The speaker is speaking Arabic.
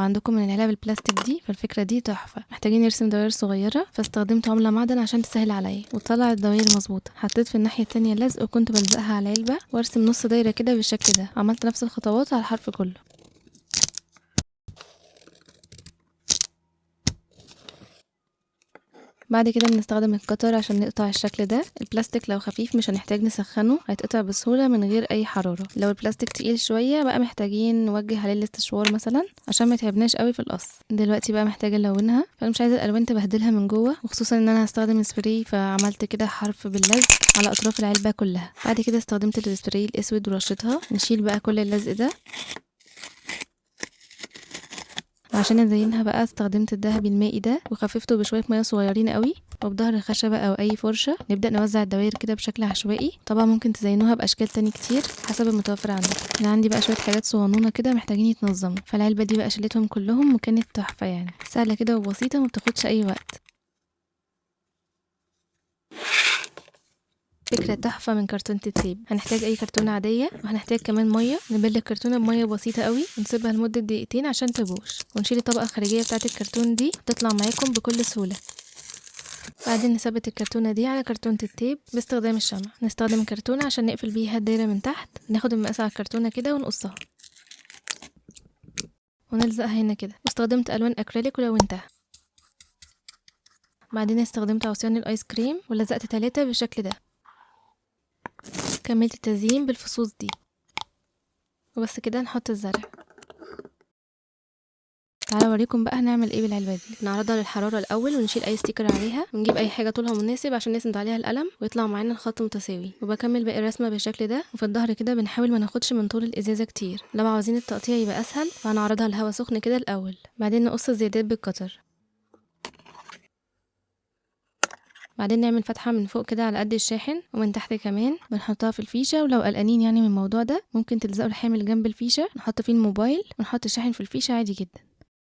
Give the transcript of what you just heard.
عندكم من العلب البلاستيك دي فالفكرة دي تحفة. محتاجين نرسم دوائر صغيرة، فاستخدمت عملة معدن عشان تسهل عليا وتطلع الدوائر مظبوطة. حطيت في الناحية التانية لزق وكنت بلزقها على العلبة وارسم نص دايرة كده بالشكل ده. عملت نفس الخطوات على الحرف كله. بعد كده بنستخدم القطر عشان نقطع الشكل ده. البلاستيك لو خفيف مش هنحتاج نسخنه، هيتقطع بسهولة من غير اي حرارة. لو البلاستيك تقيل شوية بقى محتاجين نوجه عليه الاستشوار مثلا عشان ما يتعبناش قوي في القص. دلوقتي بقى محتاجة نلونها، فانا مش عايزة الالوان تبهدلها من جوه، وخصوصا ان انا هستخدم سبراي، فعملت كده حرف باللزق على اطراف العلبة كلها. بعد كده استخدمت السبراي الاسود ورشتها. نشيل بقى كل اللزق ده. عشان ازينها بقى استخدمت الذهبي المائي ده وخففته بشويه ميه صغيرين قوي، وبظهر الخشبه او اي فرشه نبدا نوزع الدوائر كده بشكل عشوائي. طبعا ممكن تزينوها باشكال تاني كتير حسب المتوفر عندك. انا عندي بقى شويه حاجات صغنونه كده محتاجين يتنظموا، فالعلبه دي بقى شليتهم كلهم وكانت تحفه يعني، سهله كده وبسيطه ومبتاخدش اي وقت. فكرة تحفة من كرتونة التيب. هنحتاج اي كرتونة عادية، وهنحتاج كمان مية. نبل الكرتونة بمية بسيطة قوي ونسيبها لمدة دقيقتين عشان تبوش، ونشيل الطبقة الخارجية بتاعة الكرتون دي تطلع معاكم بكل سهولة. بعدين نثبت الكرتونة دي على كرتونة التيب باستخدام الشمع. نستخدم كرتونة عشان نقفل بيها الدايرة من تحت. ناخد المقاس على الكرتونة كده ونقصها ونلزقها هنا كده. واستخدمت الوان اكريليك ولونتها. بعدين استخدمت عصيان الايس كريم ولزقت 3 بالشكل ده. كملت التزيين بالفصوص دي وبس كده. نحط الزرع. تعالوا اوريكم بقى هنعمل ايه بالعلبه دي. نعرضها للحراره الاول ونشيل اي ستيكر عليها، ونجيب اي حاجه طولها مناسب عشان نسند عليها القلم ويطلع معانا الخط متساوي. وبكمل باقي الرسمه بالشكل ده. وفي الظهر كده بنحاول ما ناخدش من طول الازازه كتير. لو عاوزين التقطيع يبقى اسهل فهنعرضها لهوا سخن كده الاول، بعدين نقص الزيادات بالقطر. بعدين نعمل فتحة من فوق كده على قد الشاحن، ومن تحت كمان بنحطها في الفيشة. ولو قلقانين يعني من الموضوع ده ممكن تلزقوا الحامل جنب الفيشة، نحط فيه الموبايل ونحط الشاحن في الفيشة عادي جدا.